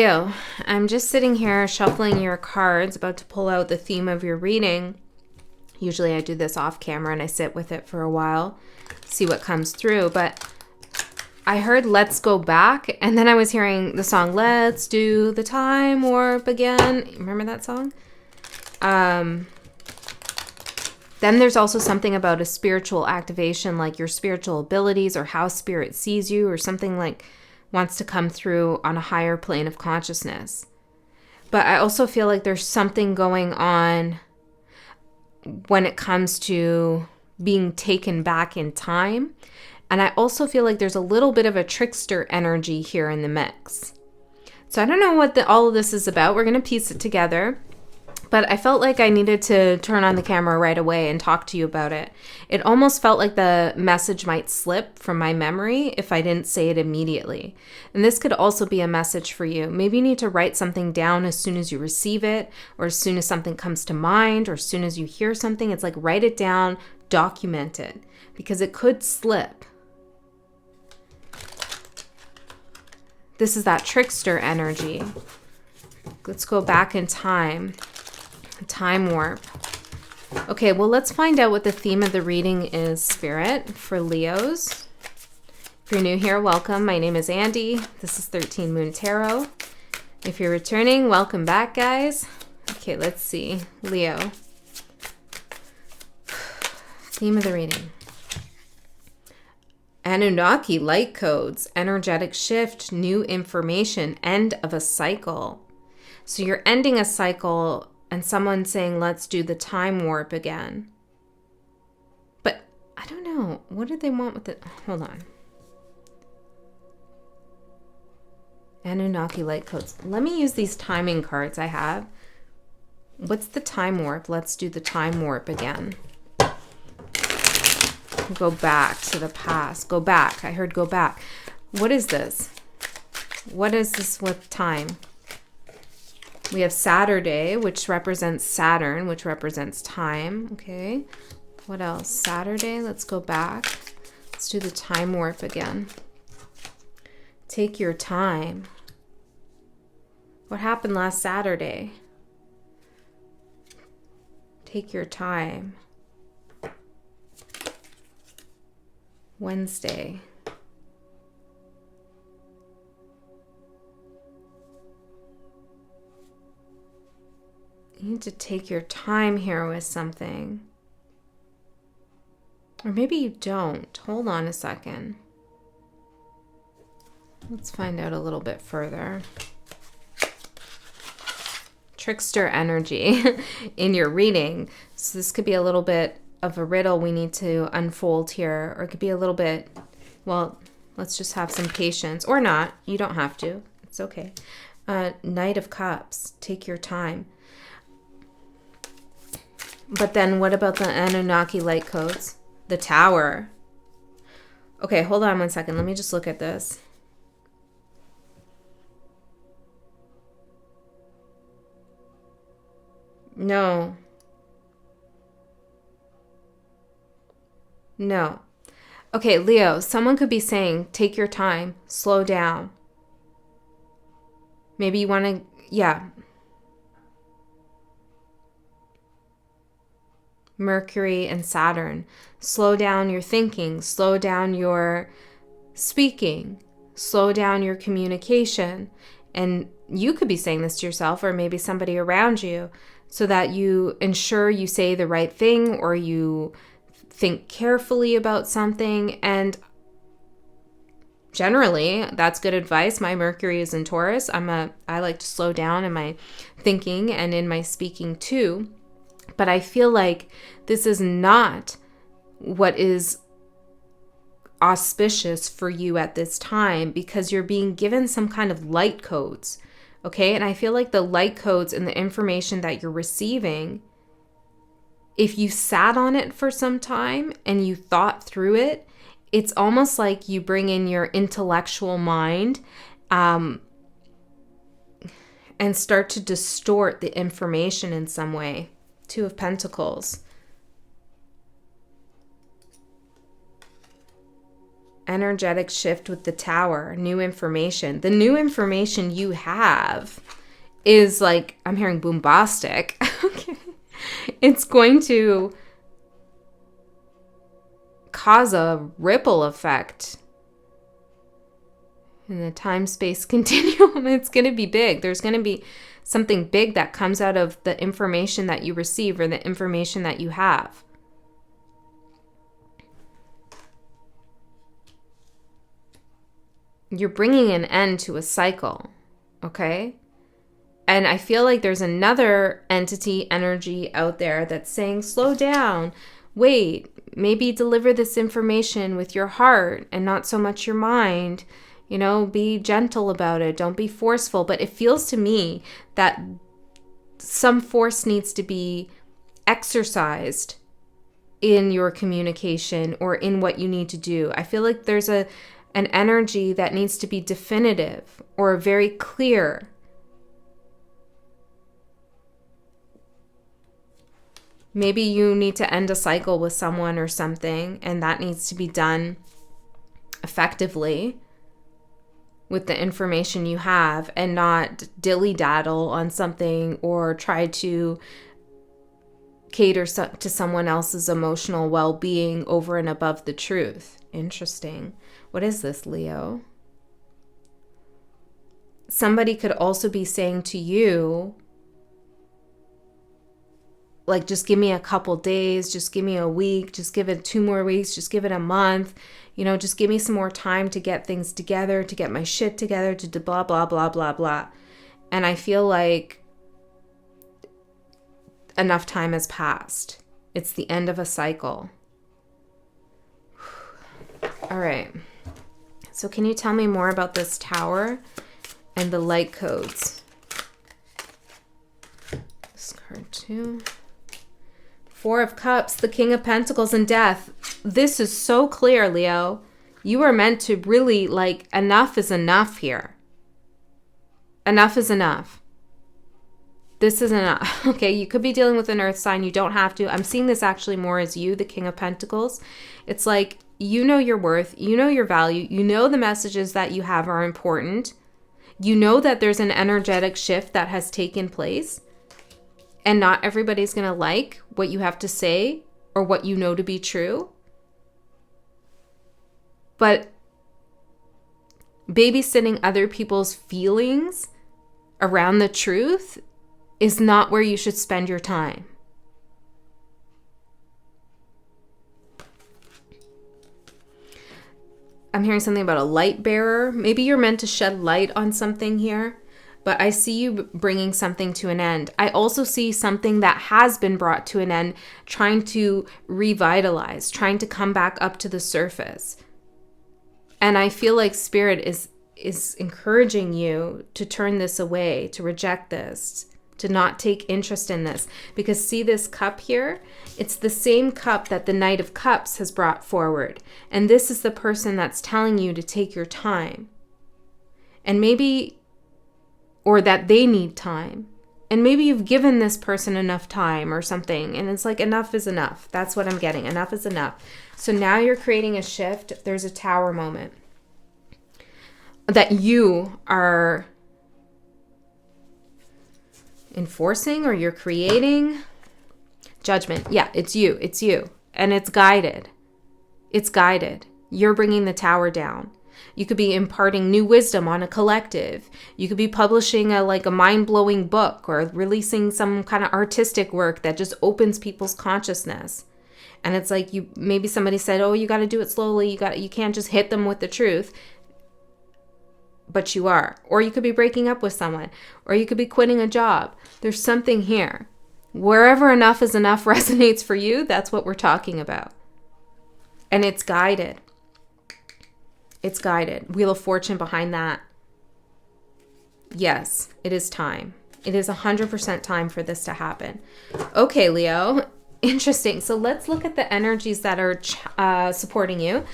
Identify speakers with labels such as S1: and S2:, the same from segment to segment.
S1: Leo, I'm just sitting here shuffling your cards, about to pull out the theme of your reading. Usually I do this off camera and I sit with it for a while, see what comes through. But I heard Let's Go Back, and then I was hearing the song Let's Do the Time Warp Again. Remember that song? Then there's also something about a spiritual activation, like your spiritual abilities or how spirit sees you, or something like wants to come through on a higher plane of consciousness. But I also feel like there's something going on when it comes to being taken back in time. And I also feel like there's a little bit of a trickster energy here in the mix. So I don't know what all of this is about. We're going to piece it together. But I felt like I needed to turn on the camera right away and talk to you about it. It almost felt like the message might slip from my memory if I didn't say it immediately. And this could also be a message for you. Maybe you need to write something down as soon as you receive it, or as soon as something comes to mind, or as soon as you hear something. It's like write it down, document it, because it could slip. This is that trickster energy. Let's go back in time. Time warp. Okay, well, let's find out what the theme of the reading is, Spirit, for Leos. If you're new here, welcome. My name is Andy. This is 13 Moon Tarot. If you're returning, welcome back, guys. Okay, let's see. Leo. Theme of the reading. Anunnaki light codes, energetic shift, new information, end of a cycle. So you're ending a cycle, and someone's saying, let's do the time warp again. But I don't know. What did they want with it? Hold on. Anunnaki light codes. Let me use these timing cards I have. What's the time warp? Let's do the time warp again. Go back to the past. Go back. I heard go back. What is this? What is this with time? We have Saturday, which represents Saturn, which represents time. Okay. What else? Saturday. Let's go back. Let's do the time warp again. Take your time. What happened last Saturday? Take your time. Wednesday. You need to take your time here with something. Or maybe you don't. Hold on a second. Let's find out a little bit further. Trickster energy in your reading. So this could be a little bit of a riddle we need to unfold here. Or it could be a little bit, well, let's just have some patience. Or not. You don't have to. It's okay. Knight of Cups. Take your time. But then what about the Anunnaki light codes? The Tower. Okay, hold on 1 second. Let me just look at this. No. No. Okay, Leo, someone could be saying, take your time, slow down. Maybe you want to, yeah. Mercury and Saturn. Slow down your thinking, slow down your speaking, slow down your communication. And you could be saying this to yourself, or maybe somebody around you, so that you ensure you say the right thing, or you think carefully about something. And generally, that's good advice. My Mercury is in Taurus. I like to slow down in my thinking and in my speaking too. But I feel like this is not what is auspicious for you at this time, because you're being given some kind of light codes, okay? And I feel like the light codes and the information that you're receiving, if you sat on it for some time and you thought through it, it's almost like you bring in your intellectual mind and start to distort the information in some way. Two of Pentacles. energetic shift with the Tower, new information. The new information you have is like, I'm hearing bombastic. Okay. It's going to cause a ripple effect in the time-space continuum. It's going to be big. There's going to be something big that comes out of the information that you receive or the information that you have. You're bringing an end to a cycle, okay? And I feel like there's another entity energy out there that's saying, slow down, wait, maybe deliver this information with your heart and not so much your mind. You know, be gentle about it. Don't be forceful. But it feels to me that some force needs to be exercised in your communication or in what you need to do. I feel like there's an energy that needs to be definitive or very clear. Maybe you need to end a cycle with someone or something, and that needs to be done effectively with the information you have and not dilly-daddle on something or try to cater to someone else's emotional well-being over and above the truth. Interesting. What is this, Leo? Somebody could also be saying to you, like, just give me a couple days, just give me a week, just give it 2 more weeks, just give it a month, you know, just give me some more time to get things together, to get my shit together, to blah, blah, blah, blah, blah. And I feel like enough time has passed. It's the end of a cycle. All right. So can you tell me more about this Tower and the light codes? This card too. 4 of Cups, the King of Pentacles, and Death. This is so clear, Leo. You are meant to really, like, enough is enough here. Enough is enough. This is enough. Okay, you could be dealing with an earth sign. You don't have to. I'm seeing this actually more as you, the King of Pentacles. It's like, you know your worth. You know your value. You know the messages that you have are important. You know that there's an energetic shift that has taken place. And not everybody's going to like what you have to say or what you know to be true. But babysitting other people's feelings around the truth is not where you should spend your time. I'm hearing something about a light bearer. Maybe you're meant to shed light on something here. But I see you bringing something to an end. I also see something that has been brought to an end, trying to revitalize, trying to come back up to the surface. And I feel like Spirit is encouraging you to turn this away, to reject this, to not take interest in this. Because see this cup here? It's the same cup that the Knight of Cups has brought forward. And this is the person that's telling you to take your time. And maybe... or that they need time. And maybe you've given this person enough time or something. And it's like, enough is enough. That's what I'm getting. Enough is enough. So now you're creating a shift. There's a Tower moment that you are enforcing or you're creating. Judgment. Yeah, it's you. It's you. And it's guided. It's guided. You're bringing the Tower down. You could be imparting new wisdom on a collective. You could be publishing a mind-blowing book or releasing some kind of artistic work that just opens people's consciousness. And it's like maybe somebody said, oh, you got to do it slowly. You can't just hit them with the truth. But you are. Or you could be breaking up with someone. Or you could be quitting a job. There's something here. Wherever enough is enough resonates for you, that's what we're talking about. And it's guided. It's guided. Wheel of Fortune behind that. Yes, it is time. It is 100% time for this to happen. Okay, Leo. Interesting. So let's look at the energies that are supporting you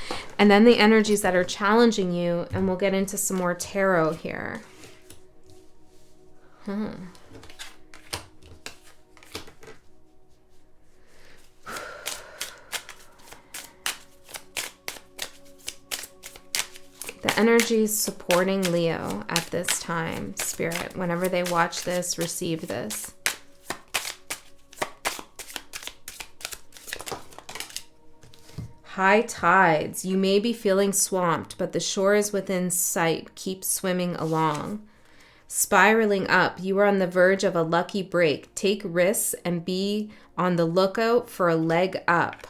S1: and then the energies that are challenging you. And we'll get into some more tarot here. What energy is supporting Leo at this time, Spirit? Whenever they watch this, receive this. High tides. You may be feeling swamped, but the shore is within sight. Keep swimming along. Spiraling up. You are on the verge of a lucky break. Take risks and be on the lookout for a leg up.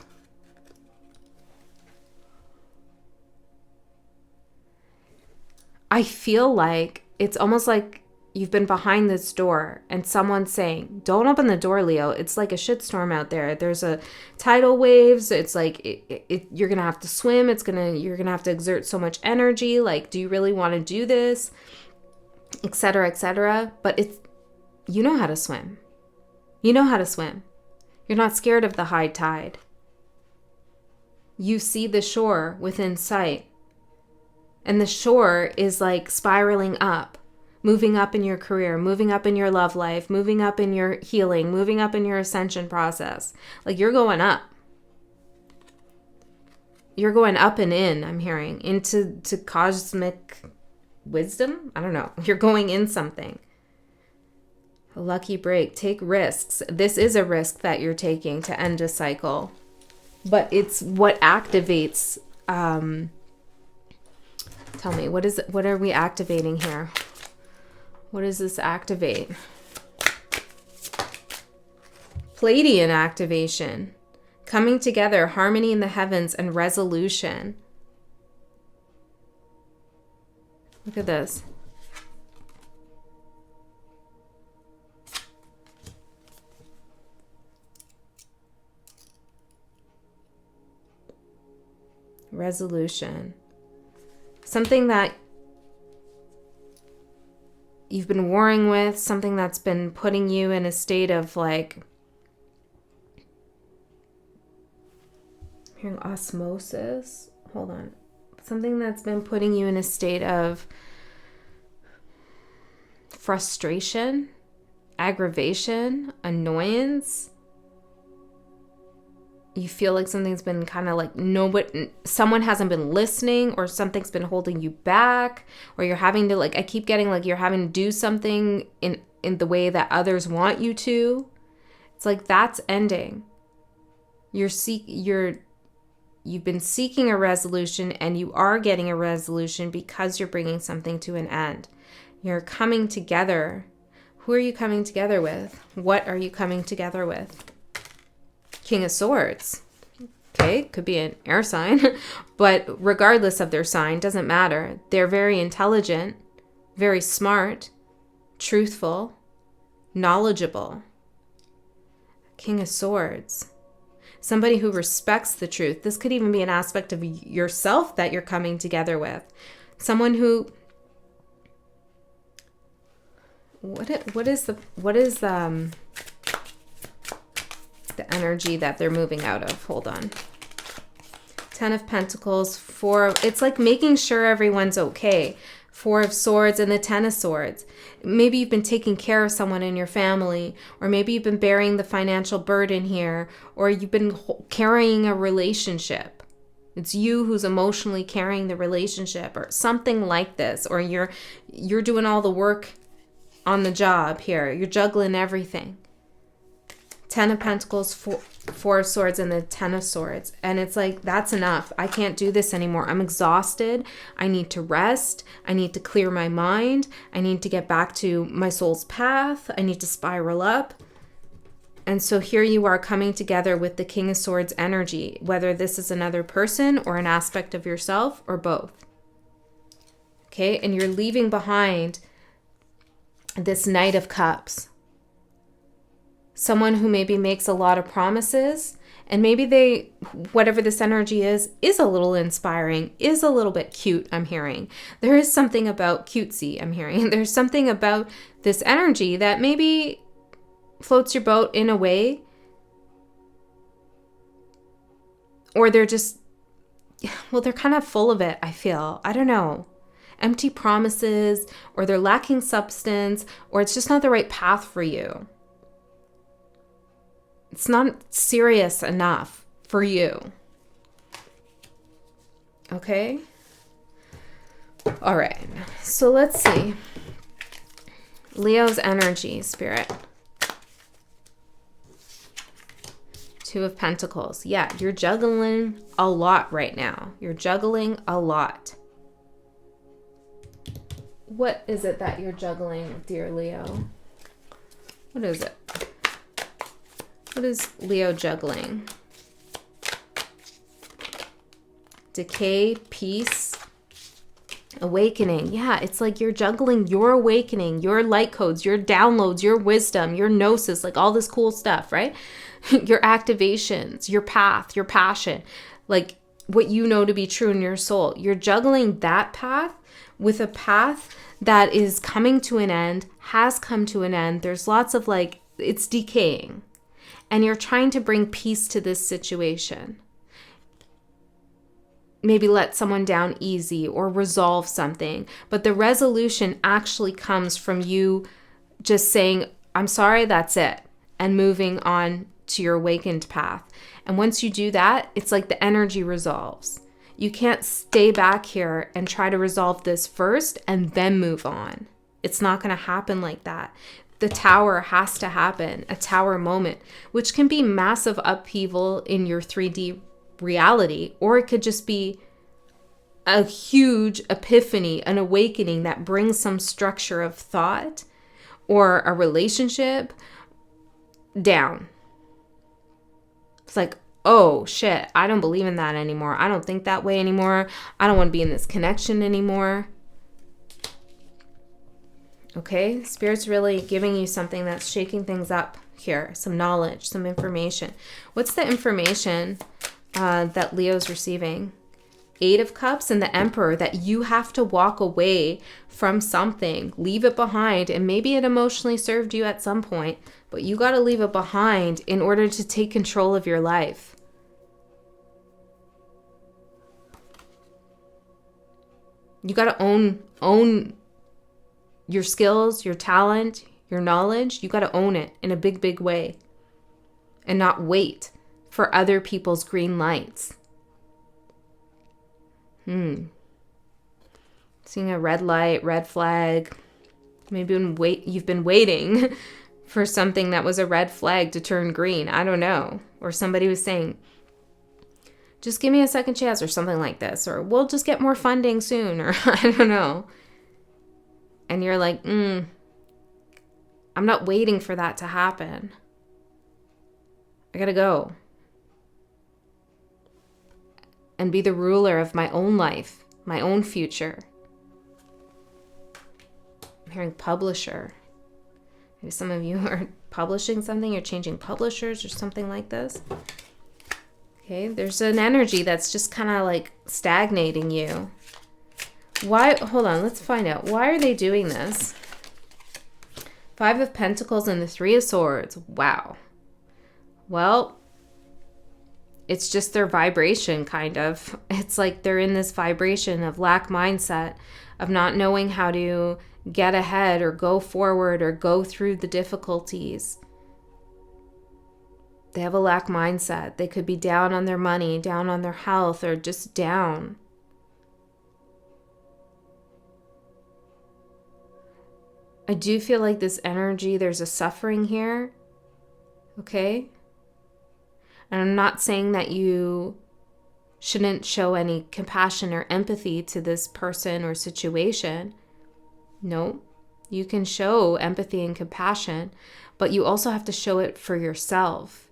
S1: I feel like it's almost like you've been behind this door and someone's saying, don't open the door, Leo. It's like a shitstorm out there. There's a tidal waves. It's like you're going to have to swim. You're going to have to exert so much energy. Like, do you really want to do this? Etc., etc. But you know how to swim. You know how to swim. You're not scared of the high tide. You see the shore within sight. And the shore is like spiraling up, moving up in your career, moving up in your love life, moving up in your healing, moving up in your ascension process. Like, you're going up. You're going up and in, I'm hearing, into cosmic wisdom. I don't know. You're going in something. A lucky break. Take risks. This is a risk that you're taking to end a cycle. But it's what activates... Tell me, what are we activating here? What does this activate? Pleiadian activation. Coming together, harmony in the heavens, and resolution. Look at this. Resolution. Something that you've been warring with, something that's been putting you in a state of like, I'm hearing osmosis. Hold on. Something that's been putting you in a state of frustration, aggravation, annoyance. You feel like something's been kind of like, someone hasn't been listening, or something's been holding you back, or you're having to, like, I keep getting like you're having to do something in the way that others want you to. It's like that's ending. You've been seeking a resolution, and you are getting a resolution because you're bringing something to an end. You're coming together. Who are you coming together with? What are you coming together with? King of Swords. Okay, could be an air sign, but regardless of their sign, doesn't matter. They're very intelligent, very smart, truthful, knowledgeable. King of Swords. Somebody who respects the truth. This could even be an aspect of yourself that you're coming together with. Someone who... What is the energy that they're moving out of? Hold on. 10 of Pentacles, it's like making sure everyone's okay. 4 of Swords and the 10 of Swords. Maybe you've been taking care of someone in your family, or maybe you've been bearing the financial burden here, or you've been carrying a relationship. It's you who's emotionally carrying the relationship, or something like this, or you're doing all the work on the job here. You're juggling everything. 10 of Pentacles, 4 of Swords, and the 10 of Swords. And it's like, that's enough. I can't do this anymore. I'm exhausted. I need to rest. I need to clear my mind. I need to get back to my soul's path. I need to spiral up. And so here you are coming together with the King of Swords energy, whether this is another person or an aspect of yourself or both. Okay, and you're leaving behind this Knight of Cups. Someone who maybe makes a lot of promises, and maybe whatever this energy is a little inspiring, is a little bit cute, I'm hearing. There is something about cutesy, I'm hearing. There's something about this energy that maybe floats your boat in a way, or they're just, well, they're kind of full of it, I feel. I don't know. Empty promises, or they're lacking substance, or it's just not the right path for you. It's not serious enough for you. Okay? All right. So let's see. Leo's energy, Spirit. Two of Pentacles. Yeah, you're juggling a lot right now. You're juggling a lot. What is it that you're juggling, dear Leo? What is it? What is Leo juggling? Decay, peace, awakening. Yeah, it's like you're juggling your awakening, your light codes, your downloads, your wisdom, your gnosis, like all this cool stuff, right? Your activations, your path, your passion, like what you know to be true in your soul. You're juggling that path with a path that is coming to an end, has come to an end. There's lots of like, it's decaying. And you're trying to bring peace to this situation. Maybe let someone down easy or resolve something. But the resolution actually comes from you just saying, I'm sorry, that's it. And moving on to your awakened path. And once you do that, it's like the energy resolves. You can't stay back here and try to resolve this first and then move on. It's not going to happen like that. The tower has to happen, a tower moment, which can be massive upheaval in your 3D reality, or it could just be a huge epiphany, an awakening that brings some structure of thought or a relationship down. It's like, oh shit, I don't believe in that anymore. I don't think that way anymore. I don't want to be in this connection anymore. Okay, Spirit's really giving you something that's shaking things up here. Some knowledge, some information. What's the information that Leo's receiving? 8 of Cups and the Emperor, that you have to walk away from something, leave it behind, and maybe it emotionally served you at some point, but you got to leave it behind in order to take control of your life. You got to own your skills, your talent, your knowledge. You got to own it in a big, big way and not wait for other people's green lights. Seeing a red light, red flag. Maybe you've been waiting for something that was a red flag to turn green. I don't know. Or somebody was saying, just give me a second chance or something like this. Or we'll just get more funding soon. Or I don't know. And you're like, I'm not waiting for that to happen. I gotta go. And be the ruler of my own life, my own future. I'm hearing publisher. Maybe some of you are publishing something, you're changing publishers or something like this. Okay, there's an energy that's just kind of like stagnating you. Why? Hold on, let's find out. Why are they doing this? 5 of Pentacles and the 3 of Swords. Wow. Well, it's just their vibration, kind of. It's like they're in this vibration of lack mindset, of not knowing how to get ahead or go forward or go through the difficulties. They have a lack mindset. They could be down on their money, down on their health, or just down. I do feel like this energy, there's a suffering here. Okay? And I'm not saying that you shouldn't show any compassion or empathy to this person or situation. No, you can show empathy and compassion, but you also have to show it for yourself.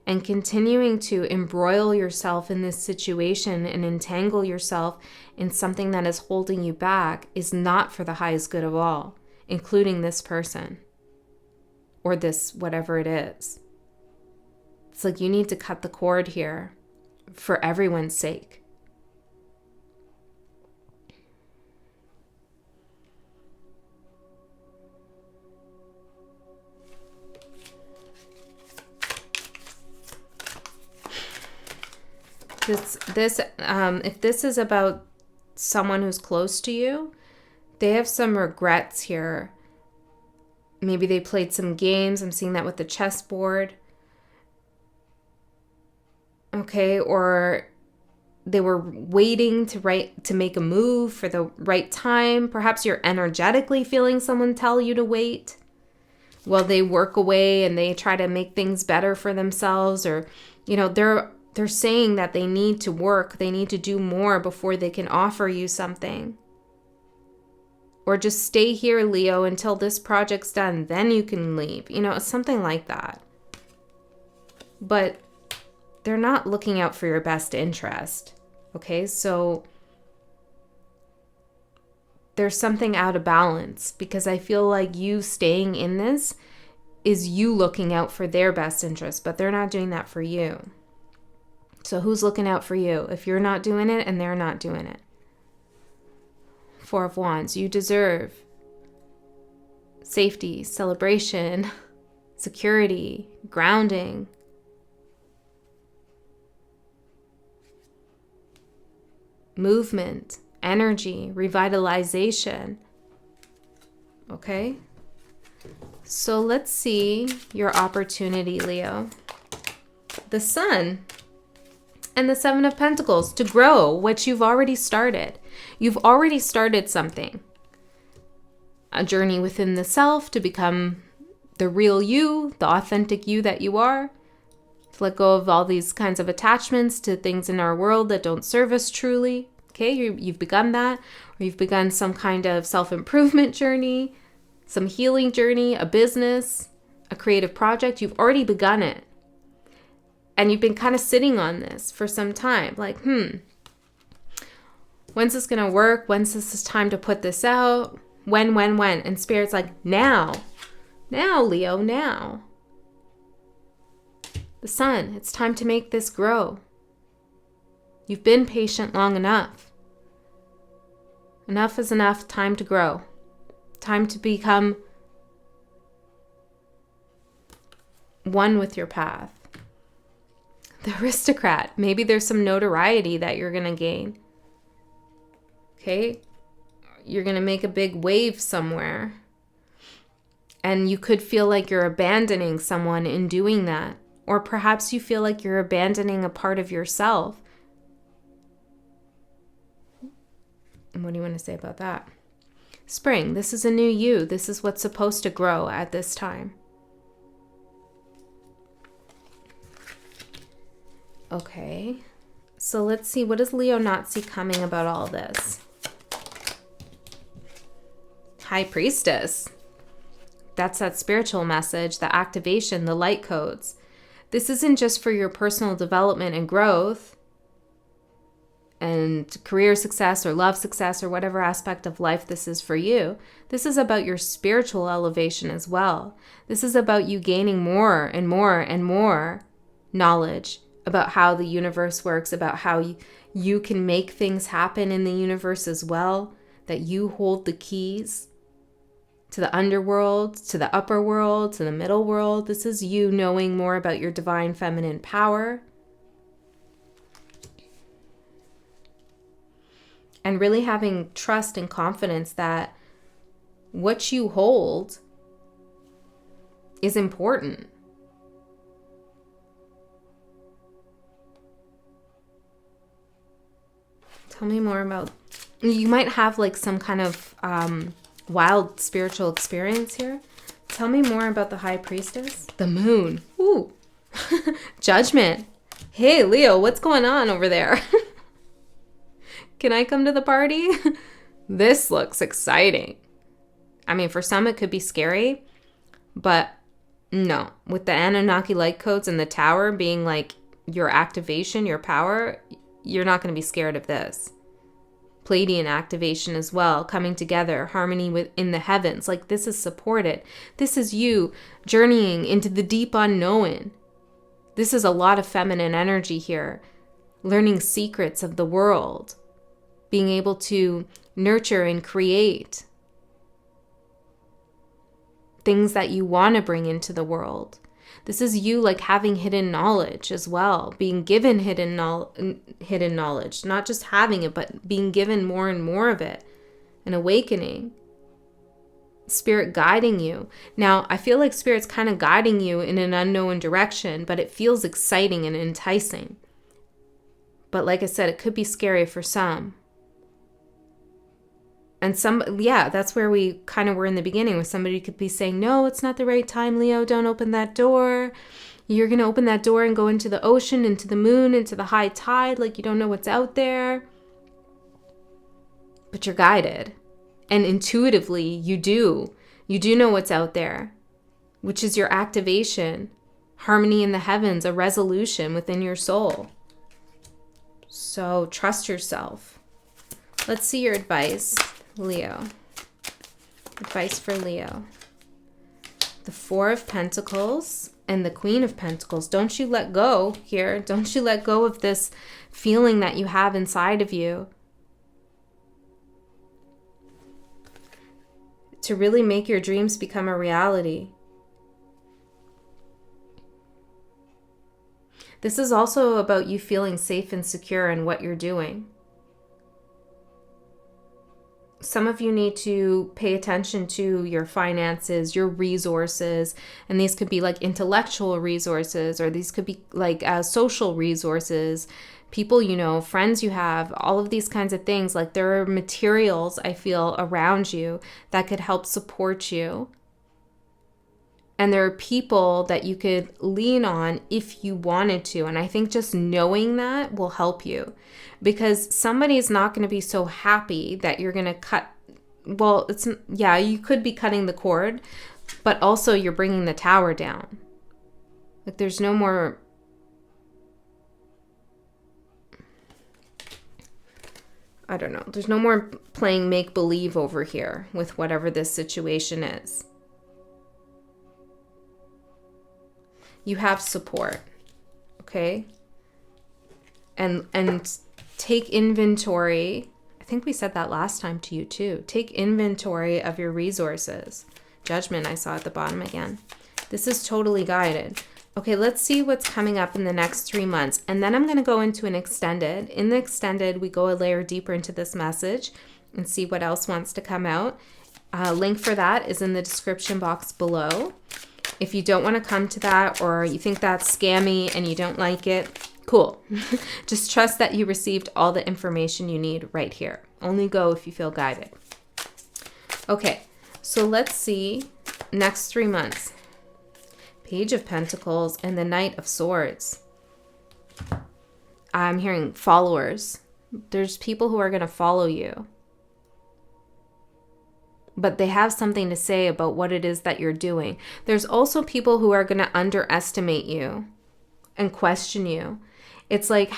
S1: And continuing to embroil yourself in this situation and entangle yourself in something that is holding you back is not for the highest good of all, including this person or this whatever it is. It's like you need to cut the cord here for everyone's sake. If this is about someone who's close to you, they have some regrets here. Maybe they played some games. I'm seeing that with the chessboard. Okay, or they were waiting to make a move for the right time. Perhaps you're energetically feeling someone tell you to wait while they work away and they try to make things better for themselves, or, you know, they're saying that they need to work, they need to do more before they can offer you something. Or just stay here, Leo, until this project's done, then you can leave. You know, something like that. But they're not looking out for your best interest. Okay, so there's something out of balance, because I feel like you staying in this is you looking out for their best interest, but they're not doing that for you. So who's looking out for you if you're not doing it and they're not doing it? Four of Wands. You deserve safety, celebration, security, grounding. Movement, energy, revitalization. Okay? So let's see your opportunity, Leo. The Sun and the Seven of Pentacles, to grow what you've already started. You've already started something. A journey within the self to become the real you, the authentic you that you are. To let go of all these kinds of attachments to things in our world that don't serve us truly. Okay, you've begun that. Or you've begun some kind of self-improvement journey, some healing journey, a business, a creative project. You've already begun it. And you've been kind of sitting on this for some time. Like, when's this going to work? When's this time to put this out? When? And Spirit's like, now. Now, Leo, now. The Sun, it's time to make this grow. You've been patient long enough. Enough is enough. Time to grow. Time to become one with your path. The Aristocrat. Maybe there's some notoriety that you're going to gain. Okay? You're going to make a big wave somewhere. And you could feel like you're abandoning someone in doing that. Or perhaps you feel like you're abandoning a part of yourself. And what do you want to say about that? Spring. This is a new you. This is what's supposed to grow at this time. Okay, so let's see. What does Leo not see coming about all this? High Priestess. That's that spiritual message, the activation, the light codes. This isn't just for your personal development and growth and career success or love success or whatever aspect of life this is for you. This is about your spiritual elevation as well. This is about you gaining more and more and more knowledge about how the universe works, about how you can make things happen in the universe as well, that you hold the keys to the underworld, to the upper world, to the middle world. This is you knowing more about your divine feminine power. And really having trust and confidence that what you hold is important. Tell me more about, you might have like some kind of wild spiritual experience here. Tell me more about the High Priestess. The Moon. Ooh. Judgment. Hey, Leo, what's going on over there? Can I come to the party? This looks exciting. I mean, for some it could be scary, but no. With the Anunnaki light codes and the tower being like your activation, your power, you're not going to be scared of this. Pleiadian activation as well, coming together, harmony within the heavens. Like, this is supported. This is you journeying into the deep unknown. This is a lot of feminine energy here. Learning secrets of the world. Being able to nurture and create things that you want to bring into the world. This is you like having hidden knowledge as well, being given hidden knowledge, not just having it, but being given more and more of it, an awakening, Spirit guiding you. Now, I feel like Spirit's kind of guiding you in an unknown direction, but it feels exciting and enticing. But like I said, it could be scary for some. And yeah, that's where we kind of were in the beginning, with somebody could be saying, no, it's not the right time, Leo, don't open that door. You're going to open that door and go into the ocean, into the moon, into the high tide, like you don't know what's out there. But you're guided. And intuitively, you do know what's out there, which is your activation, harmony in the heavens, a resolution within your soul. So trust yourself. Let's see your advice, Leo. Advice for Leo. The Four of Pentacles and the Queen of Pentacles. Don't you let go here. Don't you let go of this feeling that you have inside of you. To really make your dreams become a reality. This is also about you feeling safe and secure in what you're doing. Some of you need to pay attention to your finances, your resources, and these could be like intellectual resources, or these could be like social resources, people you know, friends you have, all of these kinds of things. Like there are materials, I feel, around you that could help support you. And there are people that you could lean on if you wanted to. And I think just knowing that will help you, because somebody's not going to be so happy that you're going to cut. Well, you could be cutting the cord, but also you're bringing the tower down. Like there's no more. I don't know. There's no more playing make-believe over here with whatever this situation is. You have support, okay? And take inventory. I think we said that last time to you too. Take inventory of your resources. Judgment, I saw at the bottom again. This is totally guided. Okay, let's see what's coming up in the next 3 months. And then I'm going to go into an extended. In the extended, we go a layer deeper into this message and see what else wants to come out. Link for that is in the description box below. If you don't want to come to that, or you think that's scammy and you don't like it, cool. Just trust that you received all the information you need right here. Only go if you feel guided. Okay, so let's see next 3 months. Page of Pentacles and the Knight of Swords. I'm hearing followers. There's people who are going to follow you. But they have something to say about what it is that you're doing. There's also people who are going to underestimate you and question you. It's like,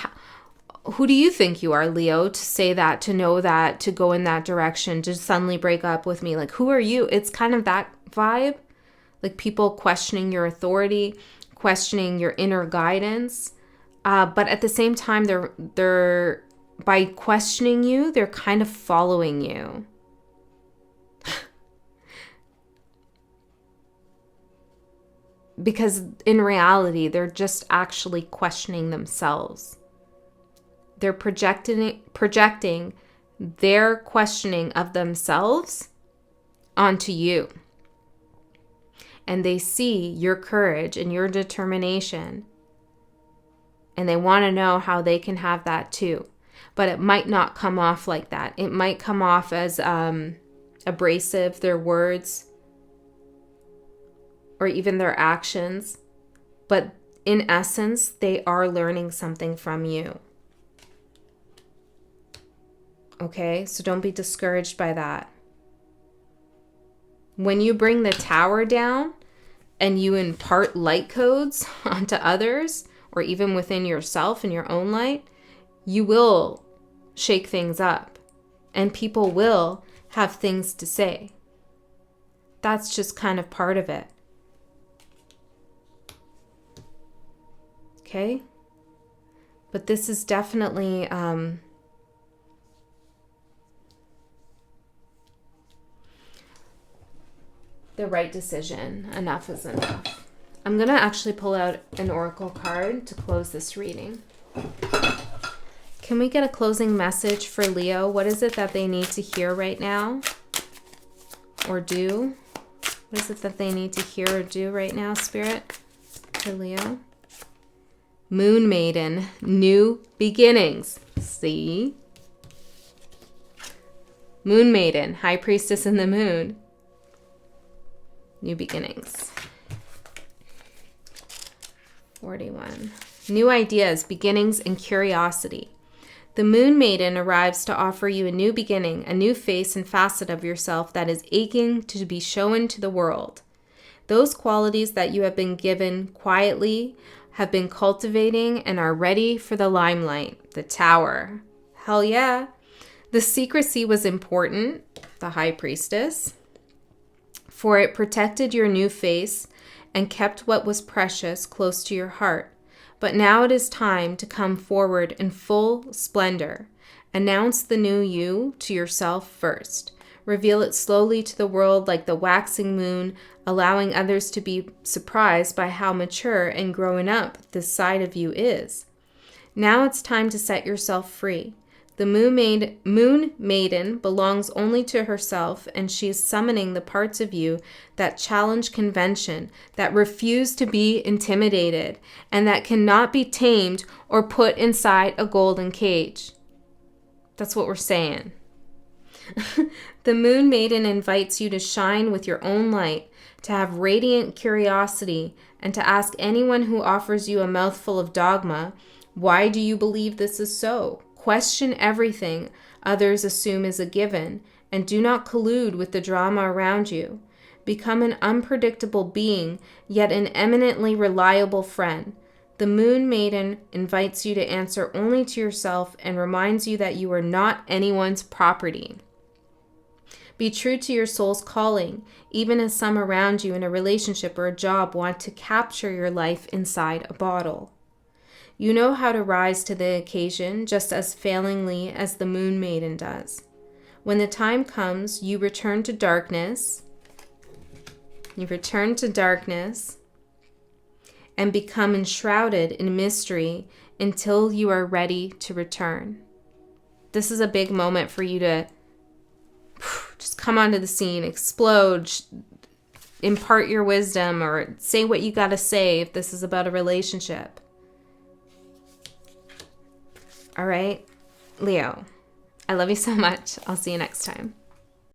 S1: who do you think you are, Leo, to say that, to know that, to go in that direction, to suddenly break up with me? Like, who are you? It's kind of that vibe. Like people questioning your authority, questioning your inner guidance. But at the same time, they're by questioning you, they're kind of following you. Because in reality, they're just actually questioning themselves. They're projecting their questioning of themselves onto you. And they see your courage and your determination. And they want to know how they can have that too. But it might not come off like that. It might come off as abrasive, their words, or even their actions. But in essence, they are learning something from you. Okay, so don't be discouraged by that. When you bring the tower down and you impart light codes onto others, or even within yourself and your own light, you will shake things up and people will have things to say. That's just kind of part of it. Okay? But this is definitely the right decision. Enough is enough. I'm going to actually pull out an oracle card to close this reading. Can we get a closing message for Leo? What is it that they need to hear right now? Or do? What is it that they need to hear or do right now, Spirit? For Leo? Moon Maiden, new beginnings. See? Moon Maiden, High Priestess in the Moon. New beginnings. 41. New ideas, beginnings, and curiosity. The Moon Maiden arrives to offer you a new beginning, a new face and facet of yourself that is aching to be shown to the world. Those qualities that you have been given quietly, have been cultivating, and are ready for the limelight. The Tower. Hell yeah. The secrecy was important, the High Priestess, for it protected your new face and kept what was precious close to your heart. But now it is time to come forward in full splendor. Announce the new you to yourself first. Reveal it slowly to the world like the waxing moon, allowing others to be surprised by how mature and growing up this side of you is. Now it's time to set yourself free. The Moon Maiden belongs only to herself, and she is summoning the parts of you that challenge convention, that refuse to be intimidated, and that cannot be tamed or put inside a golden cage. That's what we're saying. The Moon Maiden invites you to shine with your own light, to have radiant curiosity, and to ask anyone who offers you a mouthful of dogma, why do you believe this is so? Question everything others assume is a given, and do not collude with the drama around you. Become an unpredictable being, yet an eminently reliable friend. The Moon Maiden invites you to answer only to yourself and reminds you that you are not anyone's property. Be true to your soul's calling, even as some around you in a relationship or a job want to capture your life inside a bottle. You know how to rise to the occasion just as failingly as the Moon Maiden does. When the time comes, you return to darkness. And become enshrouded in mystery until you are ready to return. This is a big moment for you to just come onto the scene, explode, impart your wisdom, or say what you got to say if this is about a relationship. All right, Leo, I love you so much. I'll see you next time.